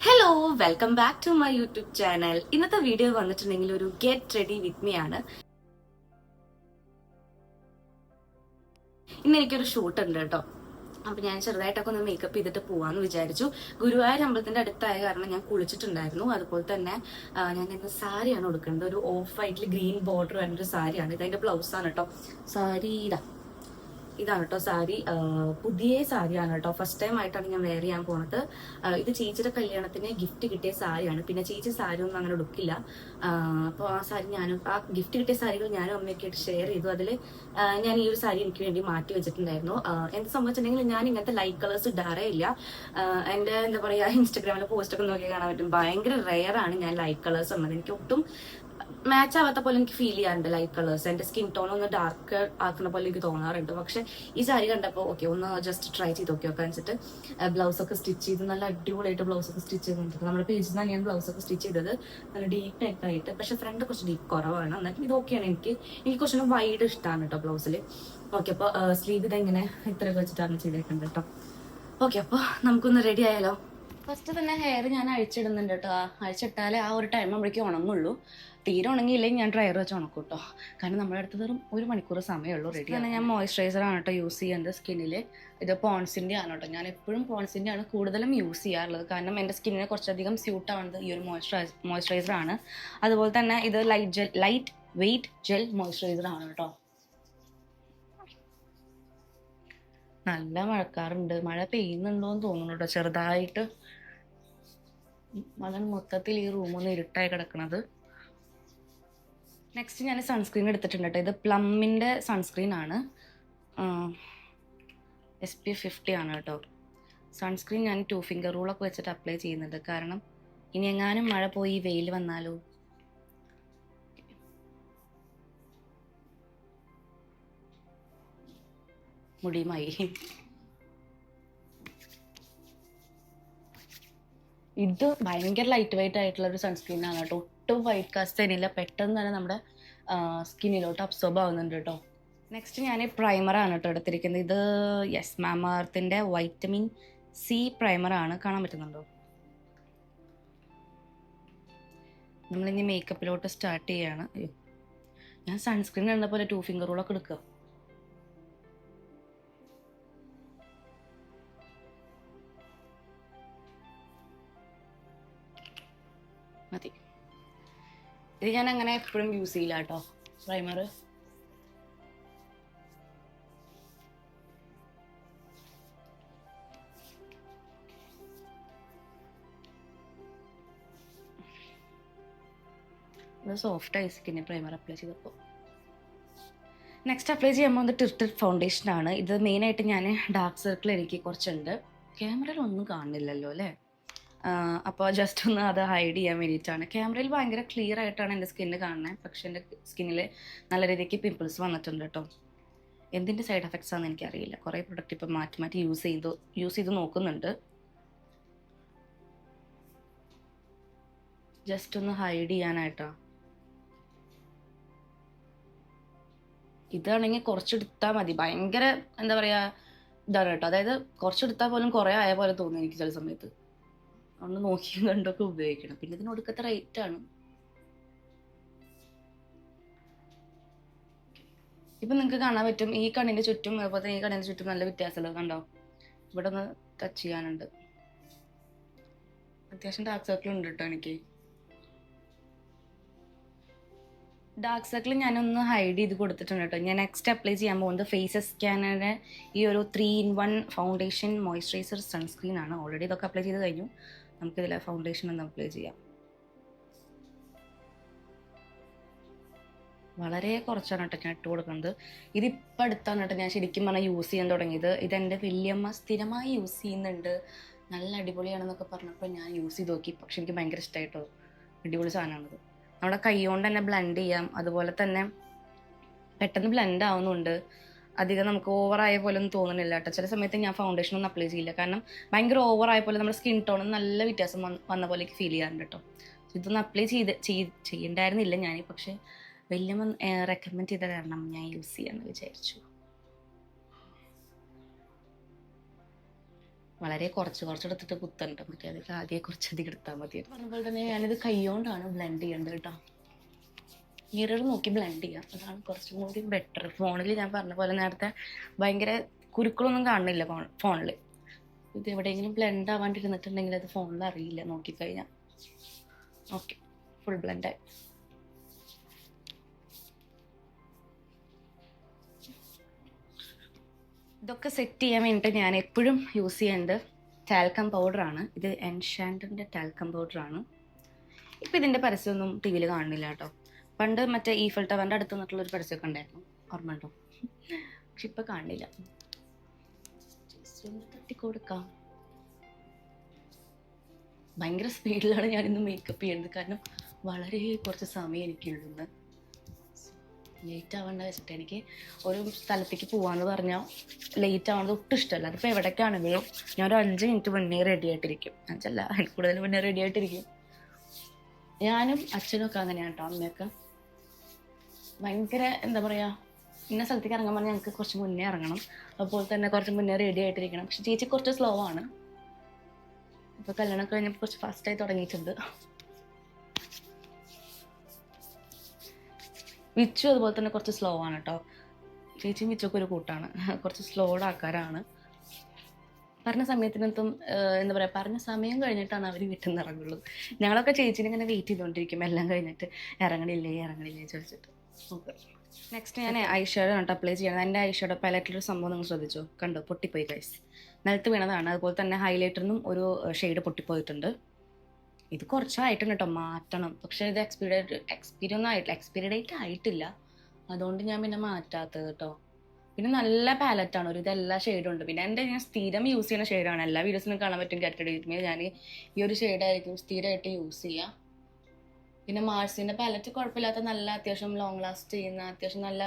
Hello, welcome back to my YouTube channel. ഇന്നത്തെ video വന്നിട്ടുണ്ടെങ്കിൽ ഒരു ഗെറ്റ് റെഡി വിത്ത് മീ ആണ്. ഇന്ന് എനിക്കൊരു ഷൂട്ട് ഉണ്ട് കേട്ടോ. അപ്പൊ ഞാൻ ചെറുതായിട്ടൊക്കെ ഒന്ന് മേക്കപ്പ് ചെയ്തിട്ട് പോവാന്ന് വിചാരിച്ചു. ഗുരുവായൂർ അമ്പലത്തിന്റെ അടുത്തായ കാരണം ഞാൻ കുളിച്ചിട്ടുണ്ടായിരുന്നു. അതുപോലെ തന്നെ ഞാൻ ഇന്ന് സാരിയാണ് കൊടുക്കുന്നത്. ഒരു ഓഫ് വൈറ്റിൽ ഗ്രീൻ ബോർഡർ വരുന്നൊരു സാരിയാണ്. ഇതതിന്റെ ബ്ലൗസ് ആണ് കേട്ടോ. സാരി ഇതാണ് കേട്ടോ സാരി. പുതിയ സാരിയാണ് കേട്ടോ. ഫസ്റ്റ് ടൈം ആയിട്ടാണ് ഞാൻ വെയർ ചെയ്യാൻ പോണത്. ഇത് ചേച്ചിയുടെ കല്യാണത്തിന് ഗിഫ്റ്റ് കിട്ടിയ സാരിയാണ്. പിന്നെ ചേച്ചി സാരി ഒന്നും അങ്ങനെ എടുക്കില്ല. അപ്പോൾ ആ സാരി ഞാനും ആ ഗിഫ്റ്റ് കിട്ടിയ സാരികൾ ഞാനും അമ്മയൊക്കെ ആയിട്ട് ഷെയർ ചെയ്തു. അതിൽ ഞാൻ ഈ ഒരു സാരി എനിക്ക് വേണ്ടി മാറ്റി വെച്ചിട്ടുണ്ടായിരുന്നു. എന്ത് സംഭവിച്ചിട്ടുണ്ടെങ്കിൽ ഞാൻ ഇങ്ങനത്തെ ലൈറ്റ് കളേഴ്സ് ഇടാറേ ഇല്ല. എൻ്റെ എന്താ പറയുക, ഇൻസ്റ്റഗ്രാമിലെ പോസ്റ്റൊക്കെ നോക്കി കാണാൻ പറ്റും. ഭയങ്കര റെയർ ആണ് ഞാൻ ലൈറ്റ് കളേഴ്സ് ഉള്ളത്. എനിക്ക് ഒട്ടും മാച്ച് ആവാത്ത പോലെ എനിക്ക് ഫീൽ ചെയ്യാറുണ്ട് ലൈറ്റ് കളേഴ്സ്. എന്റെ സ്കിൻ ടോൺ ഒന്ന് ഡാർക്ക് ആക്കുന്ന പോലെ എനിക്ക് തോന്നാറുണ്ട്. പക്ഷെ ഈ സാരി കണ്ടപ്പോൾ ഓക്കെ, ഒന്ന് ജസ്റ്റ് ട്രൈ ചെയ്ത് നോക്കി വെച്ചിട്ട് ബ്ലൗസ് ഒക്കെ സ്റ്റിച്ച് ചെയ്ത് നല്ല അടിപൊളിയായിട്ട് ബ്ലൗസ് ഒക്കെ സ്റ്റിച്ച് ചെയ്തിട്ടുണ്ട്. നമ്മുടെ പേജിൽ നിന്നാണ് ഞാൻ ബ്ലൗസ് ഒക്കെ സ്റ്റിച്ച് ചെയ്തത്. നല്ല ഡീപ്പ് നെക്ക് ആയിട്ട്. പക്ഷെ ഫ്രണ്ട് കുറച്ച് ഡീപ്പ് കുറവാണ്. എന്നിട്ട് ഇത് ഓക്കെയാണ്. എനിക്ക് കുറച്ചൊന്നും വൈഡ് ഇഷ്ടമാണ് കേട്ടോ ബ്ലൗസിൽ. ഓക്കെ, അപ്പോൾ സ്ലീവ് ഇതെങ്ങനെ ഇത്രയൊക്കെ വെച്ചിട്ടാണ് ചെയ്തേക്കുന്നത് കേട്ടോ. ഓക്കെ, അപ്പോൾ നമുക്കൊന്ന് റെഡി ആയാലോ. ഫസ്റ്റ് തന്നെ ഹെയർ ഞാൻ അഴിച്ചിടുന്നുണ്ട് കേട്ടോ. അഴിച്ചിട്ടാലേ ആ ഒരു ടൈം ആകുമ്പോഴേക്കും ഉണങ്ങുള്ളൂ. തീരെ ഉണങ്ങിയില്ലെങ്കിൽ ഞാൻ ഡ്രയർ വെച്ച് ഉണക്കും കേട്ടോ. കാരണം നമ്മുടെ അടുത്ത് വെറും 1 മണിക്കൂർ സമയമുള്ളൂ റെഡി. തന്നെ ഞാൻ മോയ്സ്ചറൈസർ ആണ് കേട്ടോ യൂസ് ചെയ്യുന്നത് സ്കിന്നിൽ. ഇത് പോൺസിൻ്റെ ആണ് കേട്ടോ. ഞാൻ എപ്പോഴും പോൺസിൻ്റെ ആണ് കൂടുതലും യൂസ് ചെയ്യാറുള്ളത്. കാരണം എൻ്റെ സ്കിന്നിനെ കുറച്ചധികം സ്യൂട്ട് ആവുന്നത് ഈ ഒരു മോയ്സ്ചറൈസർ ആണ്. അതുപോലെ തന്നെ ഇത് ലൈറ്റ് വെയ്റ്റ് ജെൽ മോയ്സ്ചറൈസർ ആണ് കേട്ടോ. നല്ല മഴക്കാറുണ്ട്. മഴ പെയ്യുന്നുണ്ടോയെന്ന് തോന്നുന്നു കേട്ടോ ചെറുതായിട്ട്. മഴ മൊത്തത്തിൽ ഈ റൂമൊന്ന് ഇരുട്ടായി കിടക്കണത്. നെക്സ്റ്റ് ഞാൻ സൺസ്ക്രീൻ എടുത്തിട്ടുണ്ട് കേട്ടോ. ഇത് പ്ലമ്മിൻ്റെ സൺസ്ക്രീൻ ആണ്. SPF 50 ആണ് കേട്ടോ. സൺസ്ക്രീൻ ഞാൻ 2 ഫിംഗർ റൂളൊക്കെ വെച്ചിട്ട് അപ്ലൈ ചെയ്യുന്നുണ്ട്. കാരണം ഇനി എങ്ങാനും മഴ പോയി വെയിൽ വന്നാലോ. മുടിയുമായി ഇത് ഭയങ്കര ലൈറ്റ് വെയിറ്റ് ആയിട്ടുള്ള ഒരു സൺസ്ക്രീൻ ആണ് കേട്ടോ. ഒട്ടും വൈറ്റ് കാസ്റ്റ് തന്നെയില്ല. പെട്ടെന്ന് തന്നെ നമ്മുടെ സ്കിന്നിലോട്ട് അബ്സോർബ് ആവുന്നുണ്ട് കേട്ടോ. നെക്സ്റ്റ് ഞാൻ പ്രൈമറാണ് കേട്ടോ എടുത്തിരിക്കുന്നത്. ഇത് മാമ-എർത്തിൻ്റെ വൈറ്റമിൻ C പ്രൈമറാണ്. കാണാൻ പറ്റുന്നുണ്ടോ? നമ്മളിനി മേക്കപ്പിലോട്ട് സ്റ്റാർട്ട് ചെയ്യാണ്. ഞാൻ സൺസ്ക്രീൻ ഇടുന്ന പോലെ 2 ഫിംഗർ റൂളൊക്കെ എടുക്കുക. മതി. ഇത് ഞാൻ അങ്ങനെ എപ്പോഴും യൂസ് ചെയ്യില്ല കേട്ടോ പ്രൈമർ. ഇത് സോഫ്റ്റ് ആയി സ്കിന്നിൽ പ്രൈമർ അപ്ലൈ ചെയ്തപ്പോൾ. നെക്സ്റ്റ് അപ്ലൈ ചെയ്യാൻ പോകുന്നത് ടിർട്ടിഡ് ഫൗണ്ടേഷനാണ്. ഇത് മെയിനായിട്ട് ഞാൻ ഡാർക്ക് സർക്കിൾ എനിക്ക് കുറച്ചുണ്ട്. ക്യാമറയിൽ ഒന്നും കാണുന്നില്ലല്ലോ അല്ലേ. അപ്പോൾ ജസ്റ്റ് ഒന്ന് അത് ഹൈഡ് ചെയ്യാൻ വേണ്ടിയിട്ടാണ്. ക്യാമറയിൽ ഭയങ്കര ക്ലിയർ ആയിട്ടാണ് എൻ്റെ സ്കിന്ന് കാണുന്നത്. പക്ഷേ എൻ്റെ സ്കിന്നിൽ നല്ല രീതിക്ക് പിമ്പിൾസ് വന്നിട്ടുണ്ട് കേട്ടോ. എന്തിൻ്റെ സൈഡ് എഫക്ട്സ് ആണെന്ന് എനിക്കറിയില്ല. കുറേ പ്രൊഡക്റ്റ് ഇപ്പം മാറ്റി യൂസ് ചെയ്ത് നോക്കുന്നുണ്ട്. ജസ്റ്റ് ഒന്ന് ഹൈഡ് ചെയ്യാനായിട്ടോ. ഇതാണെങ്കിൽ കുറച്ചെടുത്താൽ മതി. ഭയങ്കര എന്താ പറയുക ഇതാണ് കേട്ടോ. അതായത് കുറച്ചെടുത്താൽ പോലും കുറേ ആയ പോലെ തോന്നുന്നു എനിക്ക് ചില സമയത്ത്. ഒന്ന് നോക്കിയും കണ്ടൊക്കെ ഉപയോഗിക്കണം. പിന്നെ ഇതിന് ഒടുക്കത്തെ റേറ്റ് ആണ്. ഇപ്പം നിങ്ങൾക്ക് കാണാൻ പറ്റും ഈ കണ്ണിൻ്റെ ചുറ്റും അതുപോലെ തന്നെ ഈ കണ്ണിൻ്റെ ചുറ്റും നല്ല വ്യത്യാസമുള്ളത് കണ്ടോ. ഇവിടെ ഒന്ന് ടച്ച് ചെയ്യാനുണ്ട്. അത്യാവശ്യം ഡാർക്ക് സർക്കിൾ ഉണ്ട് കേട്ടോ എനിക്ക്. ഡാർക്ക് സർക്കിൾ ഞാനൊന്ന് ഹൈഡ് ചെയ്ത് കൊടുത്തിട്ടുണ്ട് കേട്ടോ. ഞാൻ നെക്സ്റ്റ് അപ്ലൈ ചെയ്യാൻ പോകുന്നത് ഫേസ് സ്കാനറിൻ്റെ ഈ ഒരു 3-in-1 ഫൗണ്ടേഷൻ മോയ്സ്ചറൈസർ സൺസ്ക്രീൻ ആണ്. ഓൾറെഡി ഇതൊക്കെ അപ്ലൈ ചെയ്ത് കഴിഞ്ഞു. നമുക്കിതിലെ ഫൗണ്ടേഷൻ ഒന്ന് അപ്ലൈ ചെയ്യാം. വളരെ കുറച്ചാണ് കേട്ടോ ഞാൻ ഇട്ട് കൊടുക്കുന്നത്. ഇതിപ്പോൾ അടുത്താണ് കേട്ടോ ഞാൻ ശരിക്കും പറഞ്ഞാൽ യൂസ് ചെയ്യാൻ തുടങ്ങിയത്. ഇതെൻ്റെ വല്യമ്മ സ്ഥിരമായി യൂസ് ചെയ്യുന്നുണ്ട്. നല്ല അടിപൊളിയാണെന്നൊക്കെ പറഞ്ഞപ്പോൾ ഞാൻ യൂസ് ചെയ്ത് നോക്കി. പക്ഷെ എനിക്ക് ഭയങ്കര ഇഷ്ടമായിട്ടോ. അടിപൊളി സാധനമാണത്. നമ്മുടെ കൈ കൊണ്ട് തന്നെ ബ്ലെൻഡ് ചെയ്യാം. അതുപോലെ തന്നെ പെട്ടെന്ന് ബ്ലെൻഡ് ആവുന്നുണ്ട്. അധികം നമുക്ക് ഓവറായ പോലെ ഒന്നും തോന്നുന്നില്ല കേട്ടോ. ചില സമയത്ത് ഞാൻ ഫൗണ്ടേഷൻ ഒന്നും അപ്ലൈ ചെയ്യില്ല. കാരണം ഭയങ്കര ഓവറായ പോലെ നമ്മുടെ സ്കിൻ ടോണിന് നല്ല വ്യത്യാസം വന്ന പോലെ എനിക്ക് ഫീൽ ചെയ്യാറുണ്ട് കേട്ടോ. ഇതൊന്നും അപ്ലൈ ചെയ്യണ്ടായിരുന്നില്ല ഞാൻ. പക്ഷേ വല്യമ്മ റെക്കമെൻഡ് ചെയ്ത കാരണം ഞാൻ യൂസ് ചെയ്യാമെന്ന് വിചാരിച്ചു. വളരെ കുറച്ചെടുത്തിട്ട് കുത്തുണ്ട്, മറ്റേ അതൊക്കെ ആദ്യം കുറച്ചധികം എടുത്താൽ മതി. പറഞ്ഞ പോലെ തന്നെ ഞാനിത് കൈകൊണ്ടാണ് ബ്ലെൻഡ് ചെയ്യേണ്ടത് കേട്ടോ. മിറർ നോക്കി ബ്ലെൻഡ് ചെയ്യാം, അതാണ് കുറച്ചും കൂടി ബെറ്റർ. ഫോണിൽ ഞാൻ പറഞ്ഞ പോലെ നേരത്തെ ഭയങ്കര കുരുക്കളൊന്നും കാണുന്നില്ല ഫോണിൽ. ഇത് എവിടെയെങ്കിലും ബ്ലെൻഡ് ആവാണ്ടിരുന്നിട്ടുണ്ടെങ്കിൽ അത് ഫോണിൽ അറിയില്ല നോക്കിക്കഴിഞ്ഞാൽ. ഓക്കെ, ഫുൾ ബ്ലെൻഡായി. ഇതൊക്കെ സെറ്റ് ചെയ്യാൻ വേണ്ടിയിട്ട് ഞാൻ എപ്പോഴും യൂസ് ചെയ്യേണ്ടത് ടാൽക്കം പൗഡറാണ്. ഇത് എൻഷാൻറ്റിൻ്റെ ടാൽക്കം പൗഡറാണ്. ഇപ്പം ഇതിൻ്റെ പരസ്യമൊന്നും ടി വിയിൽ കാണുന്നില്ല കേട്ടോ. പണ്ട് മറ്റേ ഈഫൽ ടവറിൻ്റെ അടുത്ത് നിന്നിട്ടുള്ളൊരു പരസ്യമൊക്കെ ഉണ്ടായിരുന്നു, ഓർമ്മ ഉണ്ടോ? പക്ഷെ ഇപ്പം കാണില്ല. തട്ടിക്കൊടുക്കാം. ഭയങ്കര സ്പീഡിലാണ് ഞാനിന്ന് മേക്കപ്പ് ചെയ്യുന്നത്, കാരണം വളരെ കുറച്ച് സമയം എനിക്കുള്ളത്. ലേറ്റ് ആവേണ്ട വെച്ചിട്ട് എനിക്ക് ഒരു സ്ഥലത്തേക്ക് പോകാമെന്ന് പറഞ്ഞാൽ ലേറ്റ് ആവുന്നത് ഒട്ടും ഇഷ്ടമല്ല. അതിപ്പോൾ എവിടേക്കാണെങ്കിലും ഞാൻ ഒരു 5 മിനിറ്റ് മുന്നേ റെഡി ആയിട്ടിരിക്കും. 5 അല്ല, അതിൽ കൂടുതൽ മുന്നേ റെഡി ആയിട്ടിരിക്കും. ഞാനും അച്ഛനൊക്കെ അങ്ങനെയാണ് കേട്ടോ. അമ്മയൊക്കെ ഭയങ്കര എന്താ പറയുക, ഇന്ന സ്ഥലത്തേക്ക് ഇറങ്ങാൻ പറഞ്ഞാൽ ഞങ്ങൾക്ക് കുറച്ച് മുന്നേ ഇറങ്ങണം, അതുപോലെ തന്നെ കുറച്ച് മുന്നേ റെഡി ആയിട്ടിരിക്കണം. പക്ഷെ ചേച്ചി കുറച്ച് സ്ലോ ആണ്. ഇപ്പോൾ കല്യാണം കഴിഞ്ഞപ്പോൾ കുറച്ച് ഫാസ്റ്റായി തുടങ്ങിയിട്ടുണ്ട്. വിച്ചു അതുപോലെ തന്നെ കുറച്ച് സ്ലോ ആണ് കേട്ടോ. ചേച്ചിയും വിച്ചൊക്കെ ഒരു കൂട്ടാണ്, കുറച്ച് സ്ലോഡ് ആൾക്കാരാണ്. പറഞ്ഞ സമയത്തിനൊന്നും എന്താ പറയുക, പറഞ്ഞ സമയം കഴിഞ്ഞിട്ടാണ് അവർ വീട്ടിൽ നിന്ന് ഇറങ്ങുള്ളൂ. ഞങ്ങളൊക്കെ ചേച്ചീനെ ഇങ്ങനെ വെയിറ്റ് ചെയ്തുകൊണ്ടിരിക്കും, എല്ലാം കഴിഞ്ഞിട്ട് ഇറങ്ങണില്ലേ ചോദിച്ചിട്ട്. ഓക്കെ, നെക്സ്റ്റ് ഞാൻ ഐഷാഡോ ആണ് അപ്ലൈ ചെയ്യണം. എൻ്റെ ഐഷാഡോ പാലറ്റിലൊരു സംഭവം നിങ്ങൾ ശ്രദ്ധിച്ചോ? കണ്ടോ, പൊട്ടിപ്പോയി ഗൈസ്, നിലത്ത് വീണതാണ്. അതുപോലെ തന്നെ ഹൈലൈറ്ററിനും ഒരു ഷെയ്ഡ് പൊട്ടിപ്പോയിട്ടുണ്ട്. ഇത് കുറച്ചായിട്ടുണ്ട് കേട്ടോ, മാറ്റണം. പക്ഷേ ഇത് എക്സ്പീരി ഡേറ്റ് ആയിട്ടില്ല, അതുകൊണ്ട് ഞാൻ പിന്നെ മാറ്റാത്തത് കേട്ടോ. പിന്നെ നല്ല പാലറ്റാണ്, ഒരു ഇതെല്ലാ ഷെയ്ഡും ഉണ്ട്. പിന്നെ എൻ്റെ ഞാൻ സ്ഥിരം യൂസ് ചെയ്യുന്ന ഷെയ്ഡാണ്, എല്ലാ വീഡിയോസിനും കാണാൻ പറ്റും. കാറ്റഗറിയിൽ ഞാൻ ഈ ഒരു ഷെയ്ഡായിരിക്കും സ്ഥിരമായിട്ട് യൂസ് ചെയ്യുക. പിന്നെ മാർസിൻ്റെ പാലറ്റ് കുഴപ്പമില്ലാത്ത, നല്ല അത്യാവശ്യം ലോങ് ലാസ്റ്റ് ചെയ്യുന്ന, അത്യാവശ്യം നല്ല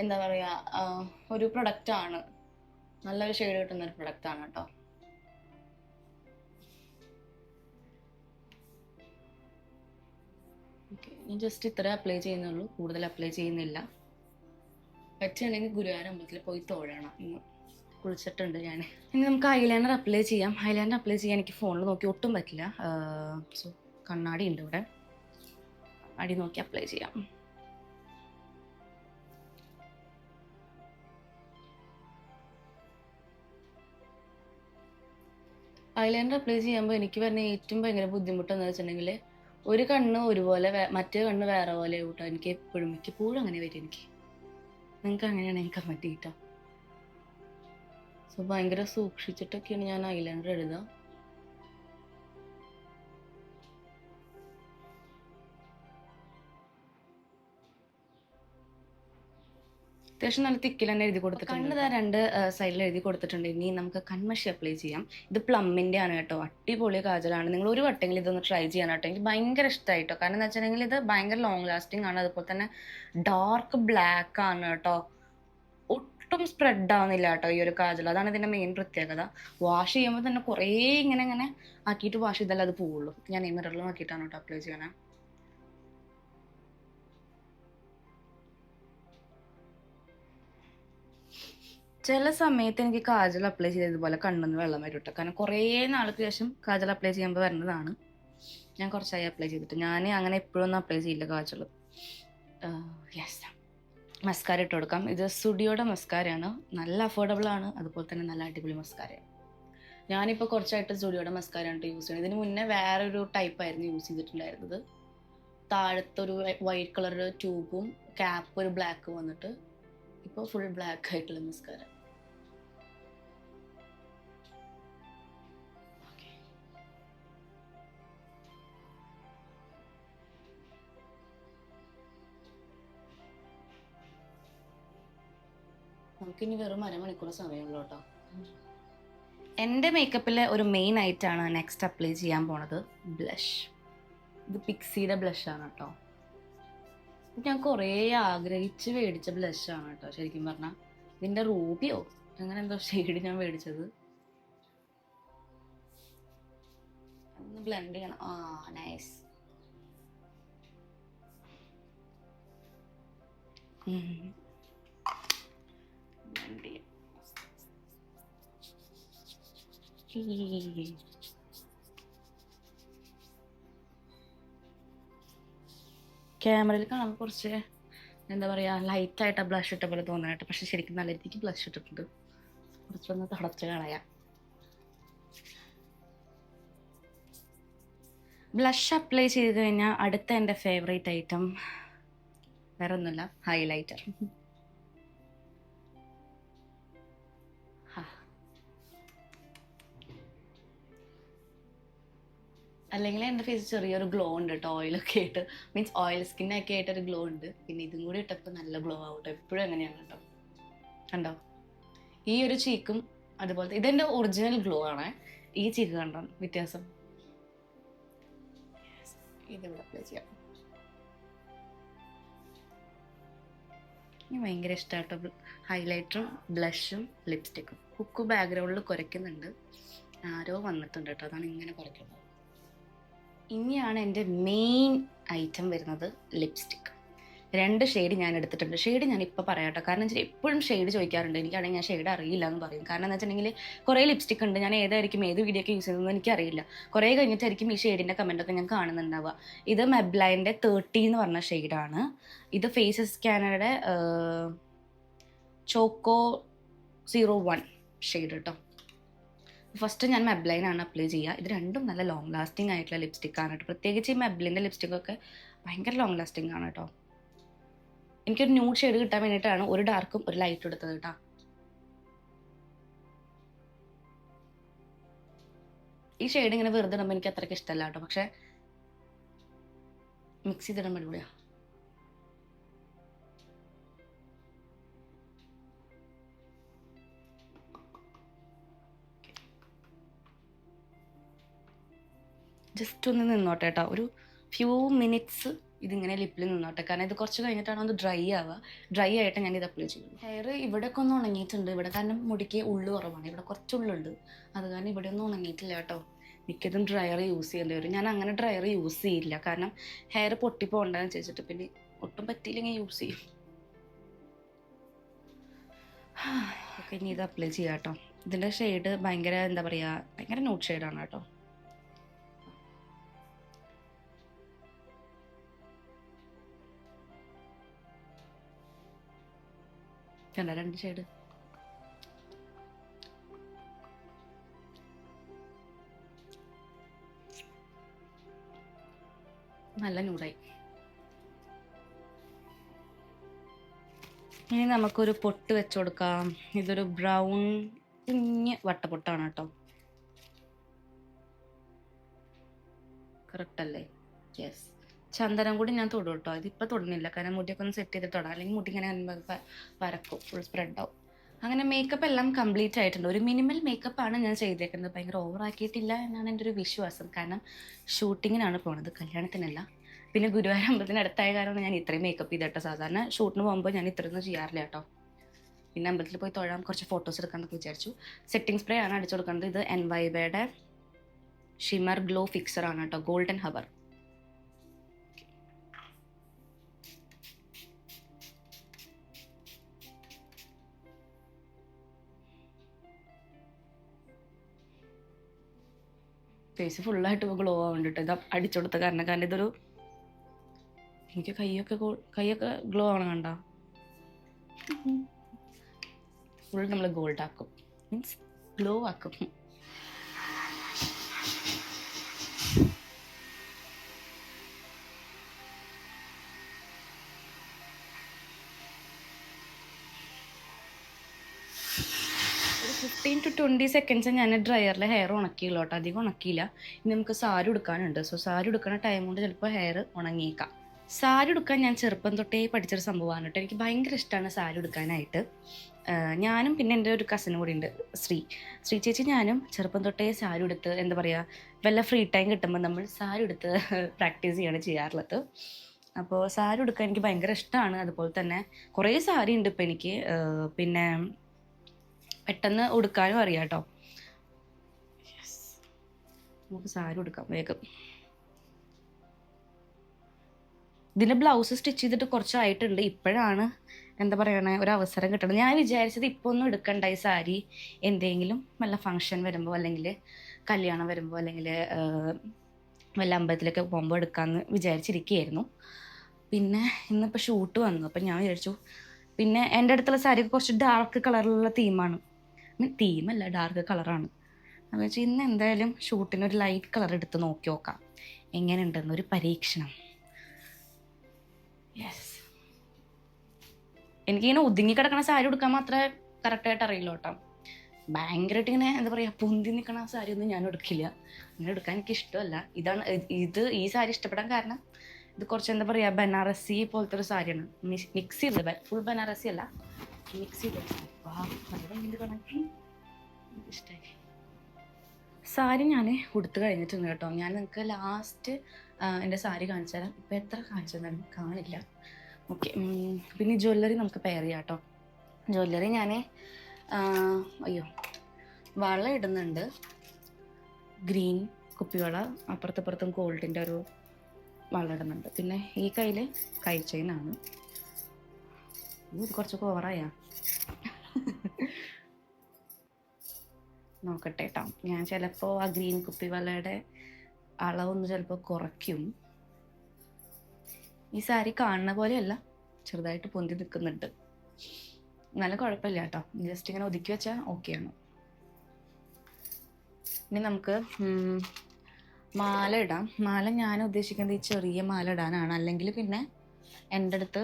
എന്താ പറയുക ഒരു പ്രൊഡക്റ്റാണ്. നല്ലൊരു ഷെയ്ഡ് കിട്ടുന്ന ഒരു പ്രൊഡക്റ്റാണ് കേട്ടോ. ഓക്കെ, ഞാൻ ജസ്റ്റ് ഇത്ര അപ്ലൈ ചെയ്യുന്നുള്ളൂ, കൂടുതൽ അപ്ലൈ ചെയ്യുന്നില്ല. പറ്റുകയാണെങ്കിൽ ഗുരുവായൂർ അമ്പലത്തിൽ പോയി തൊഴണം. ഇന്ന് കുളിച്ചിട്ടുണ്ട് ഞാൻ. ഇനി നമുക്ക് ഐലൈനർ അപ്ലൈ ചെയ്യാം. ഐലൈനർ അപ്ലൈ ചെയ്യാൻ എനിക്ക് ഫോണിൽ നോക്കി ഒട്ടും പറ്റില്ല. സോ കണ്ണാടി ഉണ്ട് ഇവിടെ, കണ്ണാടി നോക്കി അപ്ലൈ ചെയ്യാം. ഐലൈനർ അപ്ലൈ ചെയ്യുമ്പോൾ എനിക്ക് വരുന്ന ഏറ്റവും ഭയങ്കര ബുദ്ധിമുട്ടെന്ന് വെച്ചിട്ടുണ്ടെങ്കിൽ, ഒരു കണ്ണ് ഒരുപോലെ മറ്റേ കണ്ണ് വേറെ പോലെ കൂട്ടാം. എനിക്ക് എപ്പോഴും അങ്ങനെ വരും. നിങ്ങൾക്ക് അങ്ങനെയാണ് എനിക്ക് കമൻറ്റ് ചെയ്യട്ടോ. സോ ഭയങ്കര സൂക്ഷിച്ചിട്ടൊക്കെയാണ് ഞാൻ ഐലൈനർ എഴുതുക. അത്യാവശ്യം നല്ല തിക്കിൽ തന്നെ എഴുതി കൊടുത്തിട്ടുണ്ട്. കണ്ണ് 2 സൈഡിൽ എഴുതി കൊടുത്തിട്ടുണ്ട്. ഇനി നമുക്ക് കൺമഷി അപ്ലൈ ചെയ്യാം. ഇത് പ്ലമ്മിൻ്റെ ആണ് കേട്ടോ, അടിപൊളി കാജലാണ്. നിങ്ങൾ ഒരു വട്ടെങ്കിലും ഇതൊന്ന് ട്രൈ ചെയ്യാൻ കേട്ടോ. എനിക്ക് ഭയങ്കര ഇഷ്ടമായിട്ടോ, കാരണം എന്താ വെച്ചിട്ടുണ്ടെങ്കിൽ ഇത് ഭയങ്കര ലോങ് ലാസ്റ്റിംഗ് ആണ്. അതുപോലെ തന്നെ ഡാർക്ക് ബ്ലാക്ക് ആണ് കേട്ടോ, ഒട്ടും സ്പ്രെഡ് ആവുന്നില്ല കേട്ടോ ഈ ഒരു കാജൽ. അതാണ് ഇതിൻ്റെ മെയിൻ പ്രത്യേകത. വാഷ് ചെയ്യുമ്പോൾ തന്നെ കുറേ ഇങ്ങനെ ആക്കിയിട്ട് വാഷ് ചെയ്താലേ അത് പോവുള്ളൂ. ഞാൻ ഈ മിററിൽ നോക്കിയിട്ടാണ് കേട്ടോ അപ്ലൈ ചെയ്യണേ. ചില സമയത്ത് എനിക്ക് കാജൽ അപ്ലൈ ചെയ്തതുപോലെ കണ്ണിന്ന് വെള്ളം വരും കേട്ടോ, കാരണം കുറേ നാൾക്ക് ശേഷം കാജൽ അപ്ലൈ ചെയ്യുമ്പോൾ വരുന്നതാണ്. ഞാൻ കുറച്ചായി അപ്ലൈ ചെയ്തിട്ട്. ഞാൻ അങ്ങനെ എപ്പോഴൊന്നും അപ്ലൈ ചെയ്യില്ല കാജൽ. യെസ്, മസ്കാര ഇട്ട് കൊടുക്കാം. ഇത് സ്റ്റുഡിയോയുടെ മസ്കാരയാണ്, നല്ല അഫോർഡബിൾ ആണ്, അതുപോലെ തന്നെ നല്ല അടിപൊളി മസ്കാരയാണ്. ഞാനിപ്പോൾ കുറച്ചായിട്ട് സ്റ്റുഡിയോയുടെ മസ്കാരയാണ് യൂസ് ചെയ്യുന്നത്. ഇതിന് മുന്നേ വേറൊരു ടൈപ്പായിരുന്നു യൂസ് ചെയ്തിട്ടുണ്ടായിരുന്നത്. താഴത്തൊരു വൈറ്റ് കളർ ട്യൂബും ക്യാപ്പ് ഒരു ബ്ലാക്ക് വന്നിട്ട്, ഇപ്പോൾ ഫുൾ ബ്ലാക്ക് ആയിട്ടുള്ള മസ്കാര. നമുക്കിനി വെറും 1/2 മണിക്കൂർ സമയമുള്ളൂ കേട്ടോ. എൻ്റെ മേക്കപ്പിലെ ഒരു മെയിൻ ആയിട്ടാണ് നെക്സ്റ്റ് അപ്ലൈ ചെയ്യാൻ പോണത് ബ്ലഷ്. ഇത് പിക്സിയുടെ ബ്ലഷാണ് കേട്ടോ. ഞാൻ കുറേ ആഗ്രഹിച്ച് മേടിച്ച ബ്ലഷാണ് കേട്ടോ. ശരിക്കും പറഞ്ഞാൽ ഇതിൻ്റെ റൂബിയോ അങ്ങനെ എന്തോ ഷെയ്ഡ് ഞാൻ മേടിച്ചത്. ഒന്ന് ബ്ലെൻഡ് ചെയ്യണം. നൈസ്. ബ്ലെൻഡ് ചെയ്യാം. ക്യാമറയിൽ കാണുമ്പോൾ കുറച്ച് എന്താ പറയുക ലൈറ്റായിട്ട് ബ്ലഷ് ഇട്ട പോലെ തോന്നാനായിട്ട്, പക്ഷെ ശരിക്കും നല്ല രീതിക്ക് ബ്ലഷ് ഇട്ടിട്ടുണ്ട്. കുറച്ചൊന്ന് തുടച്ച് കളയാം. ബ്ലഷ് അപ്ലൈ ചെയ്ത് കഴിഞ്ഞാൽ അടുത്ത എൻ്റെ ഫേവറേറ്റ് ഐറ്റം വേറെ ഒന്നുമില്ല, ഹൈലൈറ്റർ. അല്ലെങ്കിൽ എൻ്റെ ഫേസ് ചെറിയൊരു ഗ്ലോ ഉണ്ട് കേട്ടോ, ഓയിലൊക്കെ ആയിട്ട്, മീൻസ് ഓയിൽ സ്കിന്നൊക്കെ ആയിട്ടൊരു ഗ്ലോ ഉണ്ട്. പിന്നെ ഇതും കൂടി ഇട്ടപ്പോൾ നല്ല ഗ്ലോ ആവട്ടോ, എപ്പോഴും അങ്ങനെയാണ് കേട്ടോ. കണ്ടോ, ഈ ഒരു ചീക്കും അതുപോലത്തെ ഇതെൻ്റെ ഒറിജിനൽ ഗ്ലോ ആണ്. ഈ ചീക്ക് കണ്ടോ വ്യത്യാസം? ഇതിവിടെ അപ്ലൈ ചെയ്യാം. എനിക്ക് ഭയങ്കര ഇഷ്ടമായിട്ടോ ഹൈലൈറ്ററും ബ്ലഷും ലിപ്സ്റ്റിക്കും. കുക്കു ബാക്ക്ഗ്രൗണ്ടിൽ കുരയ്ക്കുന്നുണ്ട്, ആരോ വന്നിട്ടുണ്ട് കേട്ടോ, അതാണ് ഇങ്ങനെ കുരയ്ക്കുന്നത്. ഇനിയാണ് എൻ്റെ മെയിൻ ഐറ്റം വരുന്നത്, ലിപ്സ്റ്റിക്ക്. 2 ഷെയ്ഡ് ഞാൻ എടുത്തിട്ടുണ്ട്. ഷെയ്ഡ് ഞാൻ ഇപ്പോൾ പറയാം കേട്ടോ, കാരണം വെച്ചാൽ എപ്പോഴും ഷെയ്ഡ് ചോദിക്കാറുണ്ട്. എനിക്കാണെങ്കിൽ ഞാൻ ഷെയ്ഡ് അറിയില്ല എന്ന് പറയും. കാരണം എന്ന് വെച്ചിട്ടുണ്ടെങ്കിൽ കുറേ ലിപ്സ്റ്റിക് ഉണ്ട്, ഞാൻ ഏതായിരിക്കും ഏത് വീഡിയോ ഒക്കെ യൂസ് ചെയ്യുന്നതെന്ന് എനിക്കറിയില്ല. കുറേ കഴിഞ്ഞിട്ടായിരിക്കും ഈ ഷെയ്ഡിൻ്റെ കമൻറ്റൊക്കെ ഞാൻ കാണുന്നുണ്ടാവുക. ഇത് മെബ്ലൈൻ്റെ 30 എന്ന് പറഞ്ഞ ഷെയ്ഡാണ്. ഇത് ഫേസ് സ്കാനറുടെ ചോക്കോ 01 ഷെയ്ഡ് കേട്ടോ. ഫസ്റ്റ് ഞാൻ മെബ്ലൈനാണ് അപ്ലൈ ചെയ്യുക. ഇത് രണ്ടും നല്ല ലോങ് ലാസ്റ്റിംഗ് ആയിട്ടുള്ള ലിപ്സ്റ്റിക്കാണ് കേട്ടോ. പ്രത്യേകിച്ച് ഈ മെബ്ലിൻ്റെ ലിപ്സ്റ്റിക്കൊക്കെ ഭയങ്കര ലോങ് ലാസ്റ്റിംഗ് ആണ് കേട്ടോ. എനിക്കൊരു ന്യൂഡ് ഷെയ്ഡ് കിട്ടാൻ വേണ്ടിയിട്ടാണ് ഒരു ഡാർക്കും ഒരു ലൈറ്റും എടുത്തത് കേട്ടോ. ഈ ഷെയ്ഡ് ഇങ്ങനെ വെറുതെ ഇടുമ്പോൾ എനിക്ക് അത്രയ്ക്ക് ഇഷ്ടമല്ല കേട്ടോ, പക്ഷെ മിക്സ് ചെയ്തിടാൻ അടിപൊളിയാ. ജസ്റ്റ് ഒന്ന് നിന്നോട്ടെ കേട്ടോ, ഒരു ഫ്യൂ മിനിറ്റ്സ് ഇതിങ്ങനെ ലിപ്പിൽ നിന്നോട്ടെ, കാരണം ഇത് കുറച്ച് കഴിഞ്ഞിട്ടാണ് ഒന്ന് ഡ്രൈ ആവുക. ഡ്രൈ ആയിട്ട് ഞാൻ ഇത് അപ്ലൈ ചെയ്യുന്നു. ഹെയർ ഇവിടെയൊക്കെ ഒന്ന് ഉണങ്ങിയിട്ടുണ്ട്. ഇവിടെ കാരണം മുടിക്ക് ഉള്ളു കുറവാണ്, ഇവിടെ കുറച്ചുള്ളുണ്ട്, അത് കാരണം ഇവിടെ ഒന്നും ഉണങ്ങിയിട്ടില്ല കേട്ടോ. മിക്കതും ഡ്രയർ യൂസ് ചെയ്യേണ്ടി വരും. ഞാൻ അങ്ങനെ ഡ്രയർ യൂസ് ചെയ്യില്ല, കാരണം ഹെയർ പൊട്ടിപ്പോണ്ടെന്ന് ചോദിച്ചിട്ട് പിന്നെ ഒട്ടും പറ്റിയില്ലെങ്കിൽ യൂസ് ചെയ്യും. ഓക്കെ, ഇനി ഇത് അപ്ലൈ ചെയ്യാം കേട്ടോ. ഇതിൻ്റെ ഷെയ്ഡ് ഭയങ്കര എന്താ പറയുക, ഭയങ്കര ന്യൂഡ് ഷെയ്ഡാണ് കേട്ടോ. കണ്ട 2 ഷെയ്ഡ്. നല്ല ന്യൂഡായി. ഇനി നമുക്കൊരു പൊട്ട് വെച്ച് കൊടുക്കാം. ഇതൊരു ബ്രൗൺ കുഞ്ഞ് വട്ടപ്പൊട്ടാണ് കേട്ടോ. കറക്റ്റ് അല്ലേ? യെസ്. ചന്ദനം കൂടി ഞാൻ തൊടും കേട്ടോ. ഇതിപ്പോൾ തൊടുന്നില്ല, കാരണം മുടിയൊക്കെ ഒന്ന് സെറ്റ് ചെയ്ത് തൊടാം, അല്ലെങ്കിൽ മുടി ഇങ്ങനെ പരക്കും, ഫുൾ സ്പ്രെഡ് ആവും. അങ്ങനെ മേക്കപ്പ് എല്ലാം കംപ്ലീറ്റ് ആയിട്ടുണ്ട്. ഒരു മിനിമൽ മേക്കപ്പാണ് ഞാൻ ചെയ്തേക്കുന്നത്, ഭയങ്കര ഓവറാക്കിയിട്ടില്ല എന്നാണ് എൻ്റെ ഒരു വിശ്വാസം. കാരണം ഷൂട്ടിങ്ങിനാണ് പോണത്, കല്യാണത്തിനല്ല. പിന്നെ ഗുരുവായൂർ അമ്പലത്തിന് അടുത്തായ കാരണം ഞാൻ ഇത്രയും മേക്കപ്പ് ചെയ്തിട്ടോ. സാധാരണ ഷൂട്ടിന് പോകുമ്പോൾ ഞാൻ ഇത്രയൊന്നും ചെയ്യാറില്ല കേട്ടോ. പിന്നെ അമ്പലത്തിൽ പോയി തൊഴാൻ, കുറച്ച് ഫോട്ടോസ് എടുക്കാമെന്നൊക്കെ വിചാരിച്ചു. സെറ്റിംഗ് സ്പ്രേ ആണ് അടിച്ചു കൊടുക്കുന്നത്. ഇത് എൻവൈബയുടെ ഷിമർ ഗ്ലോ ഫിക്സർ ആണ് കേട്ടോ, ഗോൾഡൻ ഹവർ. ഫേസ് ഫുള്ളായിട്ട് ഗ്ലോ ആവുന്നുണ്ട് കേട്ടോ, ഇത് അടിച്ചു കൊടുത്ത കാരണം ഇതൊരു എനിക്ക് കൈയൊക്കെ ഗ്ലോ ആവണം കണ്ട. ഫുൾ നമ്മൾ ഗോൾഡ് ആക്കും, മീൻസ് ഗ്ലോ ആക്കും. ഒരു 15 to 20 seconds ഞാൻ ഡ്രയറിൽ ഹെയർ ഉണക്കിയുള്ളൂ കേട്ടോ, അധികം ഉണക്കിയില്ല. ഇനി നമുക്ക് സാരി ഉടുക്കാനുണ്ട്. സോ സാരി ഉടുക്കുന്ന ടൈം കൊണ്ട് ചിലപ്പോൾ ഹെയർ ഉണങ്ങിയേക്കാം. സാരി ഉടുക്കാൻ ഞാൻ ചെറുപ്പം തൊട്ടേ പഠിച്ചൊരു സംഭവമാണ് കേട്ടോ. എനിക്ക് ഭയങ്കര ഇഷ്ടമാണ് സാരി ഉടുക്കാനായിട്ട്. ഞാനും പിന്നെ എൻ്റെ ഒരു കസിനും കൂടി ഉണ്ട്, ശ്രീ ചേച്ചി. ഞാനും ചെറുപ്പം തൊട്ടേ സാരി ഉടുത്ത് എന്താ പറയുക, വല്ല ഫ്രീ ടൈം കിട്ടുമ്പോൾ നമ്മൾ സാരി ഉടുത്ത് പ്രാക്ടീസ് ചെയ്യാണ് ചെയ്യാറുള്ളത്. അപ്പോൾ സാരി ഉടുക്കാൻ എനിക്ക് ഭയങ്കര ഇഷ്ടമാണ്. അതുപോലെ തന്നെ കുറേ സാരി ഉണ്ട് ഇപ്പോൾ എനിക്ക്. പിന്നെ പെട്ടെന്ന് ഉടുക്കാനും അറിയാം കേട്ടോ. നമുക്ക് സാരി ഉടുക്കാം വേഗം. ഇതിൻ്റെ ബ്ലൗസ് സ്റ്റിച്ച് ചെയ്തിട്ട് കുറച്ചായിട്ടുണ്ട്. ഇപ്പോഴാണ് എന്താ പറയണേ, ഒരു അവസരം കിട്ടണം. ഞാൻ വിചാരിച്ചത് ഇപ്പോൾ ഒന്നും എടുക്കണ്ട ഈ സാരി, എന്തെങ്കിലും വല്ല ഫങ്ഷൻ വരുമ്പോൾ അല്ലെങ്കിൽ കല്യാണം വരുമ്പോൾ അല്ലെങ്കിൽ വല്ല അമ്പലത്തിലൊക്കെ പോകുമ്പോൾ എടുക്കാമെന്ന് വിചാരിച്ചിരിക്കുകയായിരുന്നു. പിന്നെ ഇന്നിപ്പോൾ ഷൂട്ട് വന്നു, അപ്പം ഞാൻ വിചാരിച്ചു. പിന്നെ എൻ്റെ അടുത്തുള്ള സാരി കുറച്ച് ഡാർക്ക് കളറിലുള്ള തീമാണ്, തീമല്ല ഡാർക്ക് കളറാണ്. എന്ന് വെച്ചാൽ ഇന്ന് എന്തായാലും ഷൂട്ടിനൊരു ലൈറ്റ് കളർ എടുത്ത് നോക്കി നോക്കാം എങ്ങനെയുണ്ടെന്നൊരു പരീക്ഷണം. യെസ്, എനിക്കിങ്ങനെ ഒതുങ്ങി കിടക്കണ സാരി ഉടുക്കാൻ മാത്രമേ കറക്റ്റായിട്ട് അറിയില്ല കേട്ടോ. ഭയങ്കരമായിട്ട് ഇങ്ങനെ എന്താ പറയുക പൊന്തി നിൽക്കണ സാരി ഒന്നും ഞാൻ എടുക്കില്ല, അങ്ങനെ എടുക്കാൻ എനിക്ക് ഇഷ്ടമല്ല. ഈ സാരി ഇഷ്ടപ്പെടാൻ കാരണം ഇത് കുറച്ച് എന്താ പറയുക ബനാറസി പോലത്തെ ഒരു സാരിയാണ്. മിക്സ് ചെയ്തത്, ഫുൾ ബനാറസി അല്ല, മിക്സ് ചെയ്തത്. ഇഷ്ടമായി സാരി. ഞാൻ ഉടുത്ത് കഴിഞ്ഞിട്ടുണ്ട് കേട്ടോ. ഞാൻ നിങ്ങൾക്ക് ലാസ്റ്റ് എൻ്റെ സാരി കാണിച്ചു തരാം. ഇപ്പം എത്ര കാണിച്ചു തരാം കാണില്ല. ഓക്കെ, പിന്നെ ജ്വല്ലറി നമുക്ക് പെയർ ചെയ്യാം കേട്ടോ. ജ്വല്ലറി ഞാൻ വള ഇടുന്നുണ്ട്, ഗ്രീൻ കുപ്പിവള, അപ്പുറത്തപ്പുറത്തും ഗോൾഡിൻ്റെ ഒരു വള ഇടുന്നുണ്ട്. പിന്നെ ഈ കയ്യിൽ കൈ ചെയിനാണ്. ഇത് കുറച്ചൊക്കെ ഓവറായാ നോക്കട്ടെ കേട്ടോ. ഞാൻ ചിലപ്പോൾ ആ ഗ്രീൻ കുപ്പിവളയുടെ അളവൊന്ന് ചിലപ്പോൾ കുറയ്ക്കും. ഈ സാരി കാണുന്ന പോലെയല്ല, ചെറുതായിട്ട് പൊന്തി നിൽക്കുന്നുണ്ട്. നല്ല കുഴപ്പമില്ല കേട്ടോ, ജസ്റ്റ് ഇങ്ങനെ ഒതുക്കി വെച്ചാൽ ഓക്കെയാണ്. ഇനി നമുക്ക് മാല ഇടാം. മാല ഞാൻ ഉദ്ദേശിക്കുന്നത് ഈ ചെറിയ മാല ഇടാനാണ്. അല്ലെങ്കിൽ പിന്നെ എൻ്റെ അടുത്ത്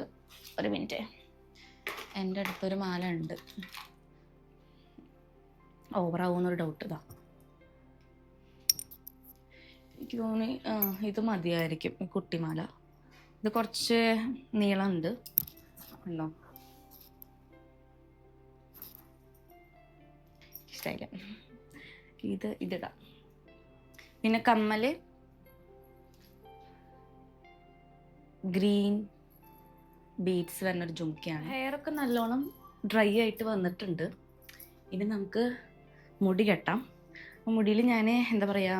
ഒരു മിനിറ്റ്, എൻ്റെ അടുത്തൊരു മാല ഉണ്ട്, ഓവറാവുമെന്നൊരു ഡൗട്ട്. ഇതാ എനിക്ക് തോന്നി ഇത് മതിയായിരിക്കും, ഈ കുട്ടിമാല. ഇത് കുറച്ച് നീളമുണ്ട് ഉണ്ടോ, ഇഷ്ടമായില്ല. ഇതിടാം. പിന്നെ കമ്മല് ഗ്രീൻ ബീഡ്സ് വരുന്നൊരു ജുംക്കയാണ്. ഹെയറൊക്കെ നല്ലോണം ഡ്രൈ ആയിട്ട് വന്നിട്ടുണ്ട്. ഇനി നമുക്ക് മുടി കെട്ടാം. മുടിയിൽ ഞാൻ എന്താ പറയുക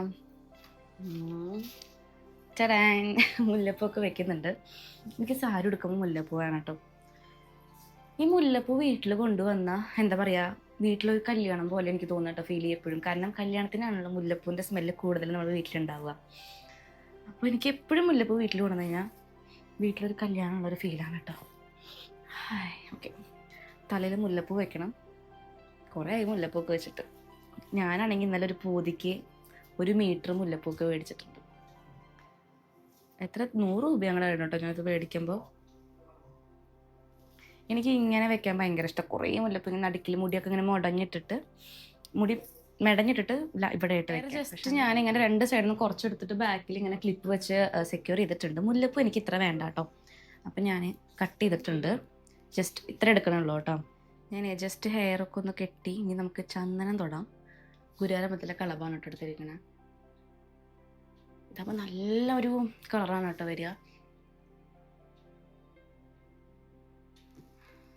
ചരാൻ മുല്ലപ്പൂവൊക്കെ വെക്കുന്നുണ്ട്. എനിക്ക് സാരി ഉടുക്കുമ്പോൾ മുല്ലപ്പൂ വേണം കേട്ടോ. ഈ മുല്ലപ്പൂ വീട്ടിൽ കൊണ്ടുവന്ന എന്താ പറയുക വീട്ടിലൊരു കല്യാണം പോലെ എനിക്ക് തോന്നുന്നു ഫീൽ ചെയ്യപ്പോഴും. കാരണം കല്യാണത്തിനാണല്ലോ മുല്ലപ്പൂവിൻ്റെ സ്മെല്ല് കൂടുതൽ നമ്മുടെ വീട്ടിലുണ്ടാവുക. അപ്പോൾ എനിക്ക് എപ്പോഴും മുല്ലപ്പൂ വീട്ടിൽ കൊണ്ടുവന്നു കഴിഞ്ഞാൽ വീട്ടിലൊരു കല്യാണമുള്ളൊരു ഫീലാണ് കേട്ടോ. ഓക്കെ, തലയിൽ മുല്ലപ്പൂ വെക്കണം. കുറേ ആയി മുല്ലപ്പൂക്കെ വെച്ചിട്ട്. ഞാനാണെങ്കിൽ ഇന്നലെ ഒരു പൂതിക്ക് 1 മീറ്റർ മുല്ലപ്പൂക്കെ മേടിച്ചിട്ടുണ്ട്. എത്ര 100 രൂപ അങ്ങനെ ആയിരുന്നു കേട്ടോ ഞാനത് മേടിക്കുമ്പോൾ. എനിക്ക് ഇങ്ങനെ വെക്കാൻ ഭയങ്കര ഇഷ്ടം. കുറേ മുല്ലപ്പൂ ഇങ്ങനെ നടുക്കിൽ മുടിയൊക്കെ ഇങ്ങനെ മുടി മെടഞ്ഞിട്ടിട്ട് ഇവിടെ ആയിട്ട് വെക്കാം. ജസ്റ്റ് ഞാനിങ്ങനെ 2 സൈഡിൽ നിന്ന് കുറച്ചെടുത്തിട്ട് ബാക്കിൽ ഇങ്ങനെ ക്ലിപ്പ് വെച്ച് സെക്യൂർ ചെയ്തിട്ടുണ്ട്. മുല്ലപ്പൂ എനിക്ക് ഇത്ര വേണ്ട കേട്ടോ, അപ്പം ഞാൻ കട്ട് ചെയ്തിട്ടുണ്ട്. ജസ്റ്റ് ഇത്ര എടുക്കണമല്ലോ കേട്ടോ. ഞാൻ ജസ്റ്റ് ഹെയറൊക്കെ ഒന്ന് കെട്ടി ഇനി നമുക്ക് ചന്ദനം തൊടാം. ഗുരുവായൂരമ്പലത്തിലെ കളഭാണ് കേട്ടോ എടുത്തിരിക്കണേ. ഇതപ്പോൾ നല്ലൊരു കളറാണ് കേട്ടോ വരിക.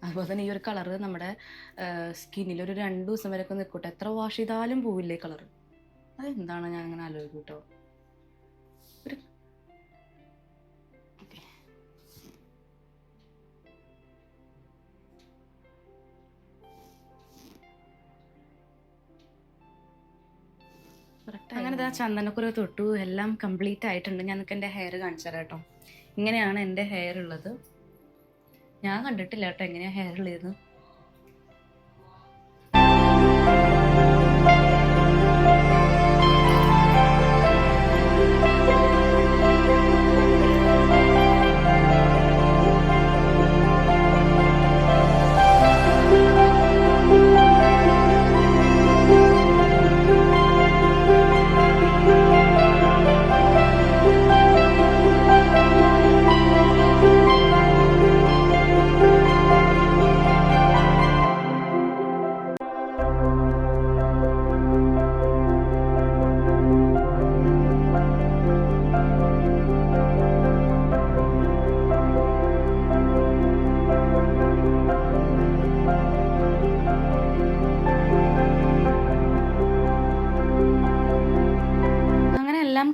അതുപോലെ തന്നെ ഈ ഒരു കളറ് നമ്മുടെ സ്കിന്നിൽ ഒരു 2 ദിവസം വരെയൊക്കെ നിൽക്കട്ടെ. എത്ര വാഷ് ചെയ്താലും പോവില്ലേ കളറ്. അതെന്താണ് ഞാൻ അങ്ങനെ ആലോചിക്കും കേട്ടോ. അങ്ങനെ ഇതാ ചന്ദനക്കുര തൊട്ടു, എല്ലാം കംപ്ലീറ്റ് ആയിട്ടുണ്ട്. ഞാൻ നിങ്ങൾക്ക് എൻ്റെ ഹെയർ കാണിച്ചു തരാം കേട്ടോ. ഇങ്ങനെയാണ് എൻ്റെ ഹെയർ ഉള്ളത്. ഞാൻ കണ്ടിട്ടില്ല കേട്ടോ എങ്ങനെയാണ് ഹെയർ ഉള്ളത്.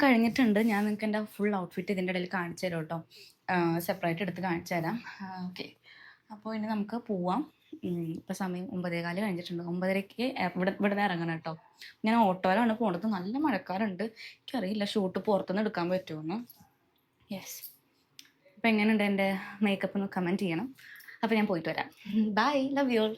കഴിഞ്ഞിട്ടുണ്ട്. ഞാൻ നിങ്ങൾക്ക് എൻ്റെ ഫുൾ ഔട്ട്ഫിറ്റ് ഇതിൻ്റെ ഇടയിൽ കാണിച്ചു തരാം കേട്ടോ. സെപ്പറേറ്റ് എടുത്ത് കാണിച്ചു തരാം. ഓക്കെ, അപ്പോൾ ഇനി നമുക്ക് പോവാം. ഇപ്പം സമയം 9:15 കഴിഞ്ഞിട്ടുണ്ട്. 9:30ക്ക് ഇവിടെ നിന്ന് ഇറങ്ങണം കേട്ടോ. ഞാൻ ഓട്ടോയിലാണ് പോണത്. നല്ല മഴക്കാറുണ്ട്. എനിക്കറിയില്ല ഷൂട്ട് പുറത്തുനിന്ന് എടുക്കാൻ പറ്റുമെന്ന്. യെസ്. അപ്പം എങ്ങനെയുണ്ട് എൻ്റെ മേക്കപ്പ് എന്ന് കമൻറ്റ് ചെയ്യണം. അപ്പോൾ ഞാൻ പോയിട്ട് വരാം. Bye, love you all.